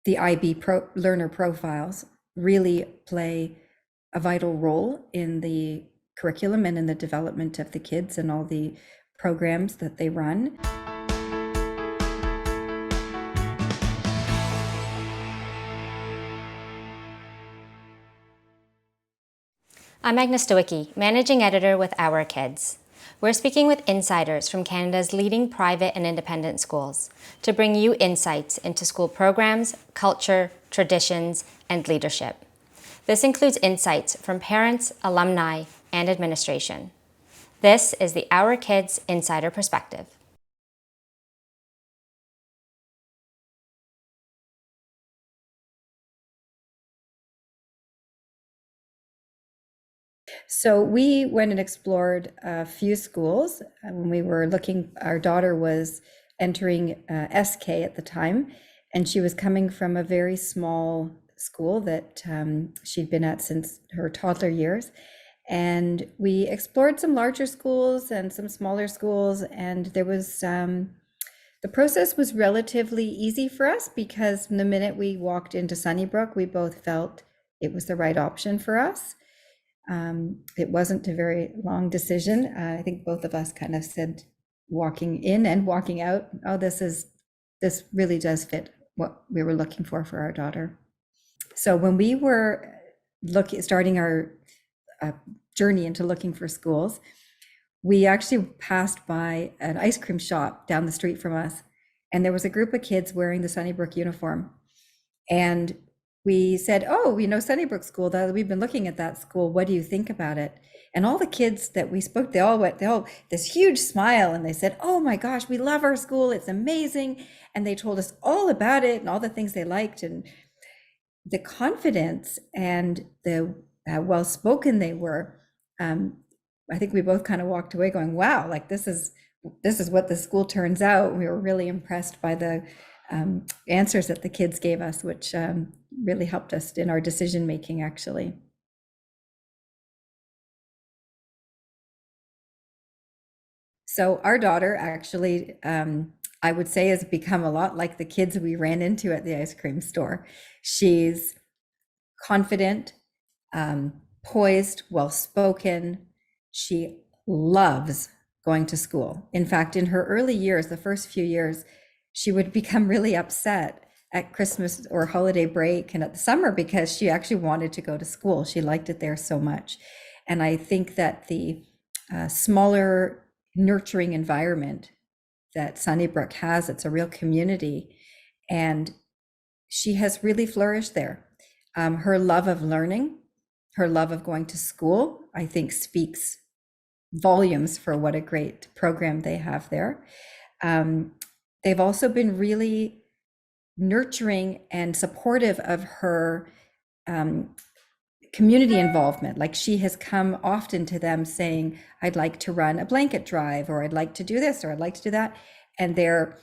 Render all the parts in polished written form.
the learner profiles really play a vital role in the curriculum and in the development of the kids and all the programs that they run. I'm Agnes Stowicki, Managing Editor with Our Kids. We're speaking with insiders from Canada's leading private and independent schools to bring you insights into school programs, culture, traditions, and leadership. This includes insights from parents, alumni, and administration. This is the Our Kids Insider Perspective. So we went and explored a few schools when we were looking. Our daughter was entering SK at the time, and she was coming from a very small school that she'd been at since her toddler years. And we explored some larger schools and some smaller schools, and there was the process was relatively easy for us because the minute we walked into Sunnybrook, we both felt it was the right option for us. It wasn't a very long decision. I think both of us kind of said, walking in and walking out, oh, this really does fit what we were looking for our daughter. So when we were starting our journey into looking for schools, we actually passed by an ice cream shop down the street from us, and there was a group of kids wearing the Sunnybrook uniform. And we said, oh, Sunnybrook School, we've been looking at that school. What do you think about it? And all the kids that we spoke, they all this huge smile, and they said, oh my gosh, we love our school. It's amazing. And they told us all about it and all the things they liked, and the confidence and the well-spoken they were. I think we both kind of walked away going, wow, like this is what the school turns out. We were really impressed by the answers that the kids gave us, which really helped us in our decision making, actually. So our daughter actually, I would say, has become a lot like the kids we ran into at the ice cream store. She's confident, poised, well-spoken. She loves going to school. In fact, in her early years, the first few years, she would become really upset at Christmas or holiday break and at the summer because she actually wanted to go to school. She liked it there so much. And I think that the smaller, nurturing environment that Sunnybrook has, it's a real community, and she has really flourished there. Her love of learning, her love of going to school, I think speaks volumes for what a great program they have there. They've also been really nurturing and supportive of her community involvement. Like, she has come often to them saying, I'd like to run a blanket drive, or I'd like to do this, or I'd like to do that. And their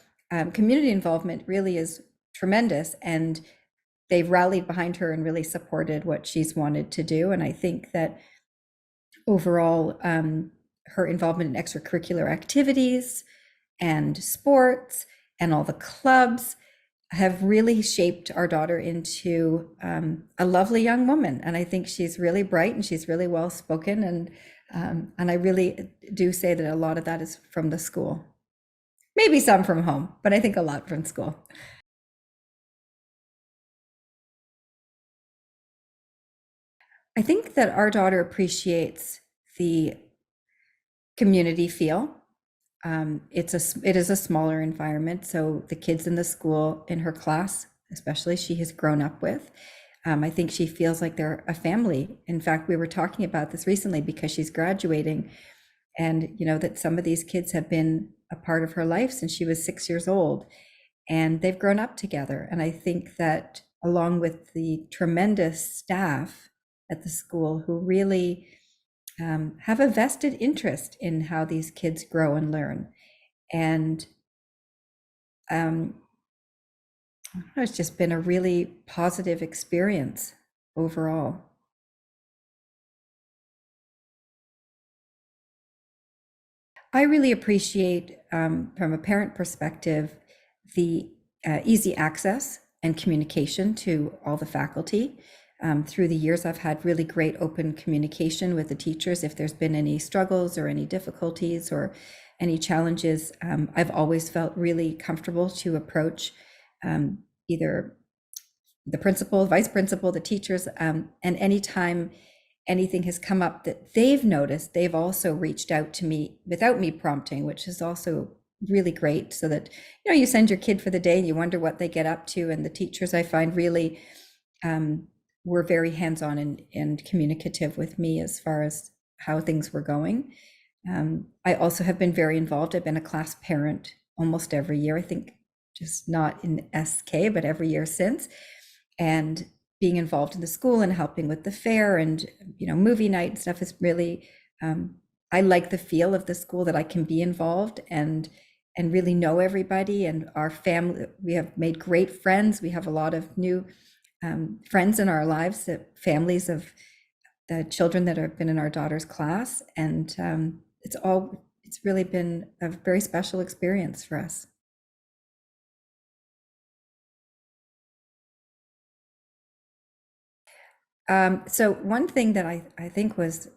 community involvement really is tremendous. And they've rallied behind her and really supported what she's wanted to do. And I think that overall, her involvement in extracurricular activities and sports and all the clubs have really shaped our daughter into a lovely young woman. And I think she's really bright and she's really well spoken. And I really do say that a lot of that is from the school. Maybe some from home, but I think a lot from school. I think that our daughter appreciates the community feel. It is a smaller environment, so the kids in the school, in her class especially, she has grown up with. I think she feels like they're a family. In fact, we were talking about this recently because she's graduating, and that some of these kids have been a part of her life since she was 6 years old, and they've grown up together. And I think that, along with the tremendous staff at the school who really have a vested interest in how these kids grow and learn. And it's just been a really positive experience overall. I really appreciate, from a parent perspective, the easy access and communication to all the faculty. Through the years, I've had really great open communication with the teachers. If there's been any struggles or any difficulties or any challenges, I've always felt really comfortable to approach either the principal, vice principal, the teachers, and anytime anything has come up that they've noticed, they've also reached out to me without me prompting, which is also really great. So that, you send your kid for the day and you wonder what they get up to. And the teachers, I find, really were very hands-on and communicative with me as far as how things were going. I also have been very involved. I've been a class parent almost every year, I think, just not in SK, but every year since. And being involved in the school and helping with the fair and, movie night and stuff is really, I like the feel of the school, that I can be involved and really know everybody. And our family, we have made great friends. We have a lot of new friends in our lives, families of the children that have been in our daughter's class. And it's really been a very special experience for us. So one thing that I think was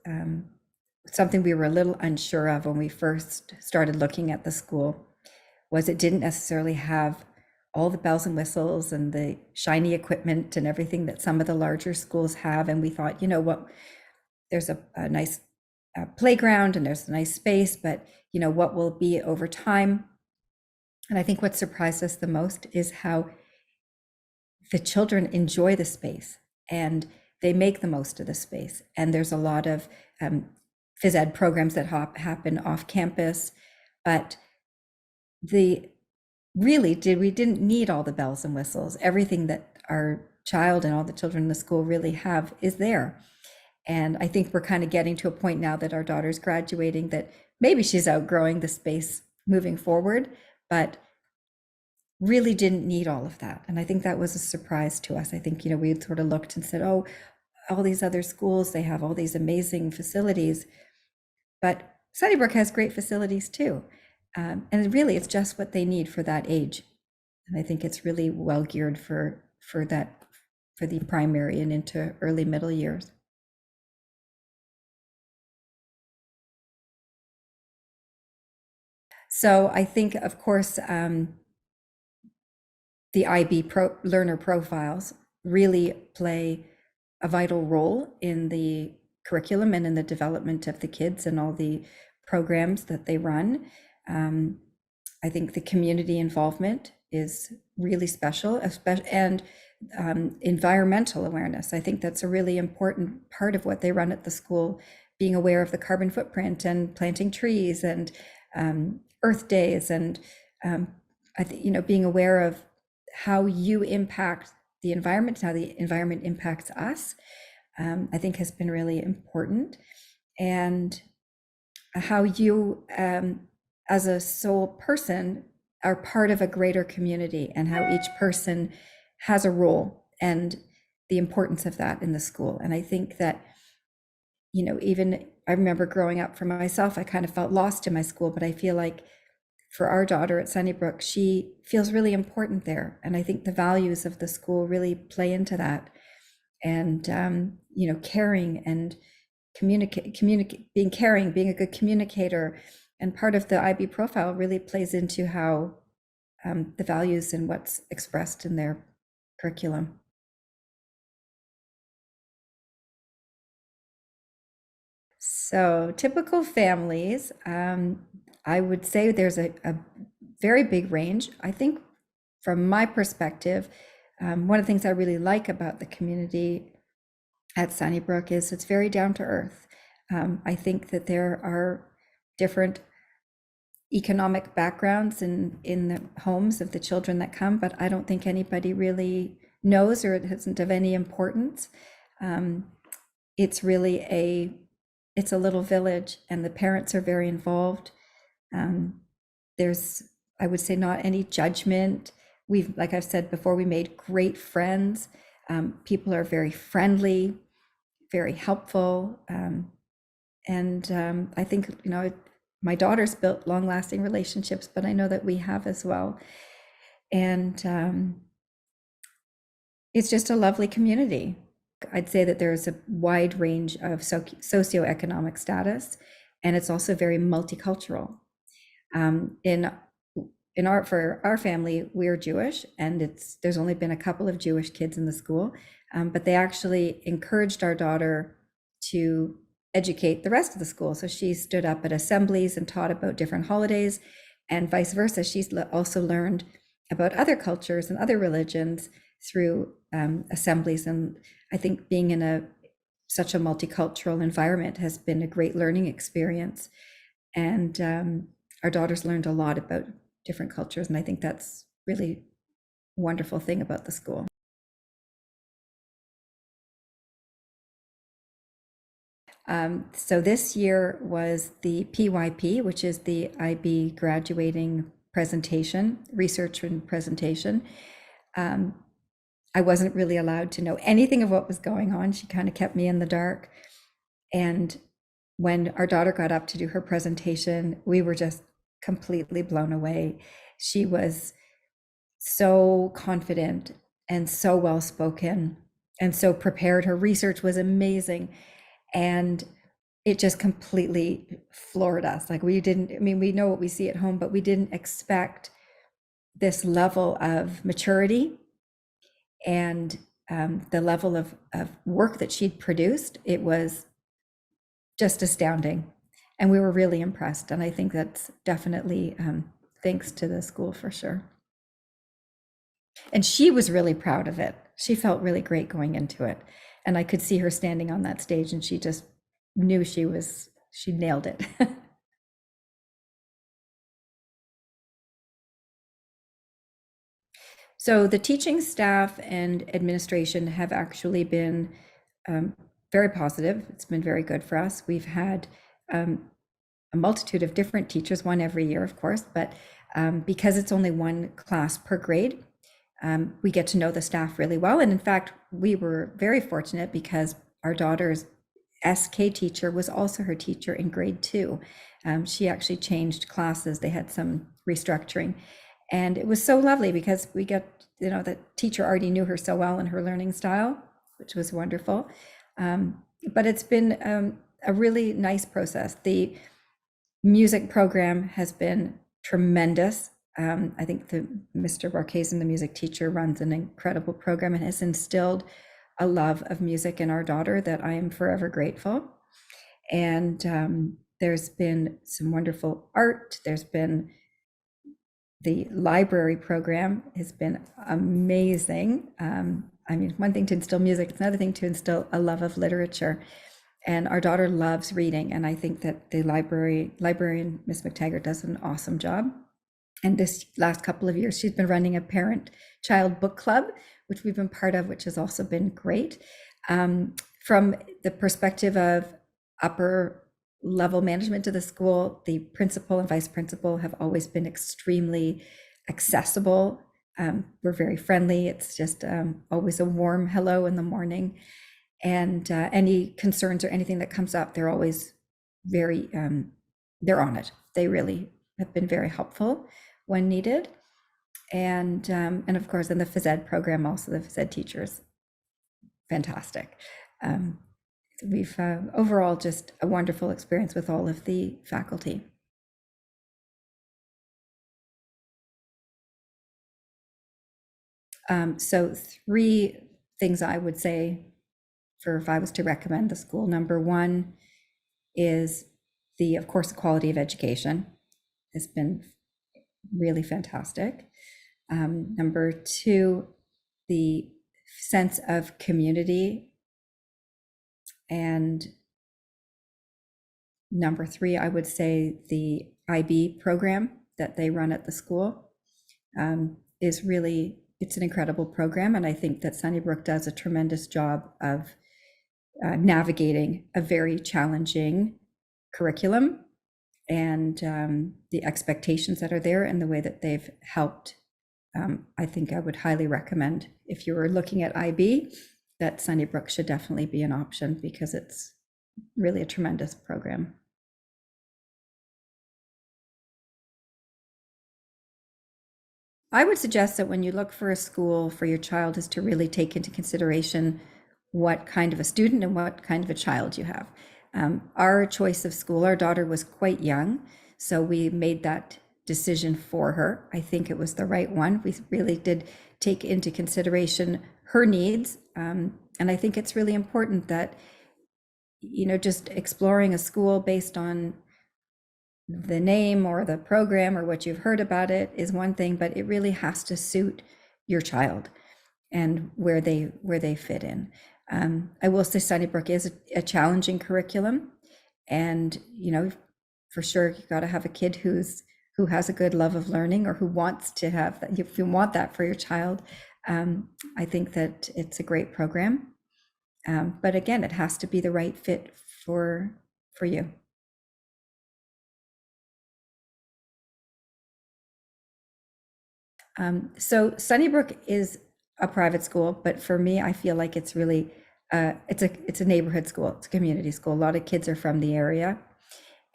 something we were a little unsure of when we first started looking at the school was it didn't necessarily have all the bells and whistles and the shiny equipment and everything that some of the larger schools have. And we thought, what, there's a nice playground and there's a nice space, but what will it be over time? And I think what surprised us the most is how the children enjoy the space and they make the most of the space. And there's a lot of phys ed programs that happen off campus, but we didn't need all the bells and whistles. Everything that our child and all the children in the school really have is there. And I think we're kind of getting to a point now that our daughter's graduating, that maybe she's outgrowing the space moving forward, but really didn't need all of that. And I think that was a surprise to us. I think, we had sort of looked and said, oh, all these other schools, they have all these amazing facilities, but Sunnybrook has great facilities too. And really, it's just what they need for that age. And I think it's really well geared for the primary and into early middle years. So I think, of course, the IB learner profiles really play a vital role in the curriculum and in the development of the kids and all the programs that they run. I think the community involvement is really special, and environmental awareness. I think that's a really important part of what they run at the school, being aware of the carbon footprint and planting trees and Earth Days, and being aware of how you impact the environment, how the environment impacts us, I think has been really important. And how you, as a sole person, are part of a greater community, and how each person has a role and the importance of that in the school. And I think that, even I remember growing up for myself, I kind of felt lost in my school, but I feel like for our daughter at Sunnybrook, she feels really important there. And I think the values of the school really play into that. And, caring and being caring, being a good communicator. And part of the IB profile really plays into how the values and what's expressed in their curriculum. So typical families, I would say there's a very big range. I think from my perspective, one of the things I really like about the community at Sunnybrook is it's very down to earth. I think that there are different economic backgrounds in the homes of the children that come, but I don't think anybody really knows, or it isn't of any importance. It's really it's a little village, and the parents are very involved. There's, I would say, not any judgment. Like I've said before, we made great friends. People are very friendly, very helpful. And I think, my daughter's built long-lasting relationships, but I know that we have as well. And It's just a lovely community. I'd say that there's a wide range of socioeconomic status, and it's also very multicultural. For our family, we're Jewish, and there's only been a couple of Jewish kids in the school, but they actually encouraged our daughter to educate the rest of the school. So she stood up at assemblies and taught about different holidays, and vice versa. She's also learned about other cultures and other religions through assemblies. And I think being in such a multicultural environment has been a great learning experience. And our daughters learned a lot about different cultures, and I think that's really a wonderful thing about the school. So this year was the PYP, which is the IB graduating presentation, research and presentation. I wasn't really allowed to know anything of what was going on. She kind of kept me in the dark. And when our daughter got up to do her presentation, we were just completely blown away. She was so confident and so well spoken and so prepared. Her research was amazing. And it just completely floored us. Like we know what we see at home, but we didn't expect this level of maturity and the level of work that she'd produced. It was just astounding. And we were really impressed. And I think that's definitely thanks to the school for sure. And she was really proud of it. She felt really great going into it. And I could see her standing on that stage, and she just knew she nailed it. So the teaching staff and administration have actually been very positive. It's been very good for us. We've had a multitude of different teachers, one every year, of course, but because it's only one class per grade, we get to know the staff really well. And in fact, we were very fortunate because our daughter's SK teacher was also her teacher in grade 2. She actually changed classes. They had some restructuring. And it was so lovely because the teacher already knew her so well and her learning style, which was wonderful. But it's been a really nice process. The music program has been tremendous. I think Mr. Barkazen, the music teacher, runs an incredible program and has instilled a love of music in our daughter that I am forever grateful. And there's been some wonderful art. There's been the library program has been amazing. One thing to instill music, it's another thing to instill a love of literature. And our daughter loves reading. And I think that the librarian, Miss McTaggart, does an awesome job. And this last couple of years, she's been running a parent-child book club, which we've been part of, which has also been great. From the perspective of upper level management of the school, the principal and vice principal have always been extremely accessible. We're very friendly. It's just always a warm hello in the morning. And any concerns or anything that comes up, they're always they're on it. They really have been very helpful when needed. And of course, in the phys ed program, also the phys ed teachers, fantastic. We've overall just a wonderful experience with all of the faculty. So 3 things I would say if I was to recommend the school. Number 1 is of course, the quality of education has been really fantastic. Number 2, the sense of community. And number 3, I would say the IB program that they run at the school is really, it's an incredible program. And I think that Sunnybrook does a tremendous job of navigating a very challenging curriculum and the expectations that are there and the way that they've helped. I think I would highly recommend, if you were looking at IB, that Sunnybrook should definitely be an option because it's really a tremendous program. I would suggest that when you look for a school for your child is to really take into consideration what kind of a student and what kind of a child you have. Our choice of school, our daughter was quite young, so we made that decision for her. I think it was the right one. We really did take into consideration her needs. And I think it's really important that, just exploring a school based on the name or the program or what you've heard about it is one thing, but it really has to suit your child and where they fit in. I will say Sunnybrook is a challenging curriculum, and for sure you got to have a kid who has a good love of learning, or who wants to have that. If you want that for your child, I think that it's a great program. But again, it has to be the right fit for you. So Sunnybrook is a private school, but for me, I feel like it's really it's a neighborhood school. It's a community school. A lot of kids are from the area,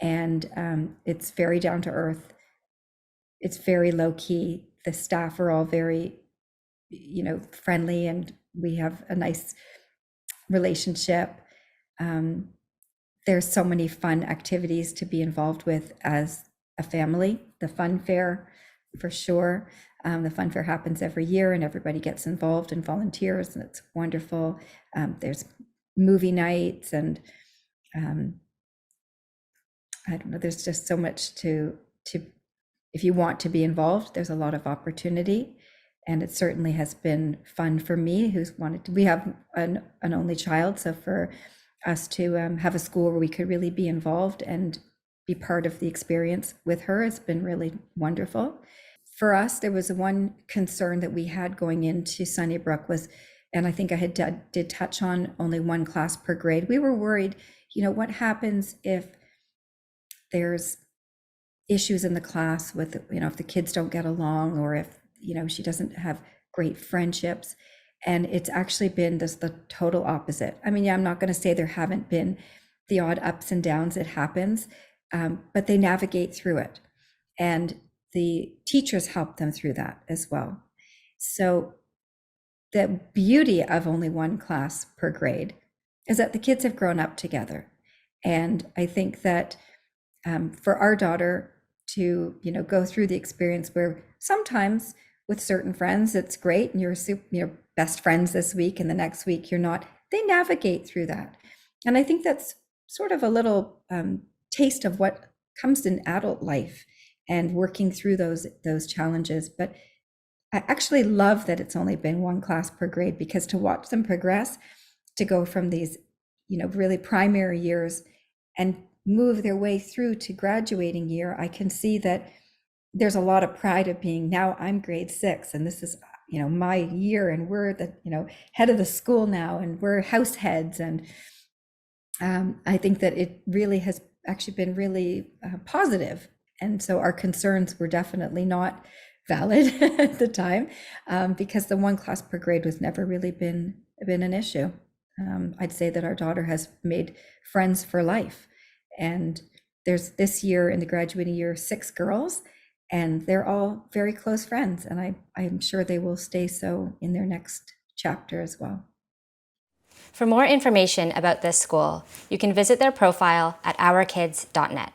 and it's very down to earth. It's very low key. The staff are all very, friendly, and we have a nice relationship. There's so many fun activities to be involved with as a family. The fun fair, for sure. The fun fair happens every year, and everybody gets involved and volunteers, and it's wonderful. There's movie nights, and I don't know, there's just so much to if you want to be involved, there's a lot of opportunity. And it certainly has been fun for me, who's wanted to. We have an only child, so for us to have a school where we could really be involved and be part of the experience with her has been really wonderful. For us, there was one concern that we had going into Sunnybrook was, and I think I did touch on, only one class per grade. We were worried, what happens if there's issues in the class with, if the kids don't get along, or if, she doesn't have great friendships. And it's actually been the total opposite. I mean, yeah, I'm not going to say there haven't been the odd ups and downs. It happens, but they navigate through it. And the teachers help them through that as well. So the beauty of only one class per grade is that the kids have grown up together. And I think that for our daughter to, go through the experience where sometimes with certain friends, it's great, and you're best friends this week, and the next week you're not. They navigate through that. And I think that's sort of a little taste of what comes in adult life and working through those challenges. But I actually love that it's only been one class per grade, because to watch them progress, to go from these, really primary years and move their way through to graduating year, I can see that there's a lot of pride of being, now I'm grade 6, and this is, my year, and we're the, head of the school now, and we're house heads. And I think that it really has actually been really positive. And so our concerns were definitely not valid at the time, because the one class per grade was never really been an issue. I'd say that our daughter has made friends for life. And there's this year, in the graduating year, 6 girls, and they're all very close friends. And I'm sure they will stay so in their next chapter as well. For more information about this school, you can visit their profile at ourkids.net.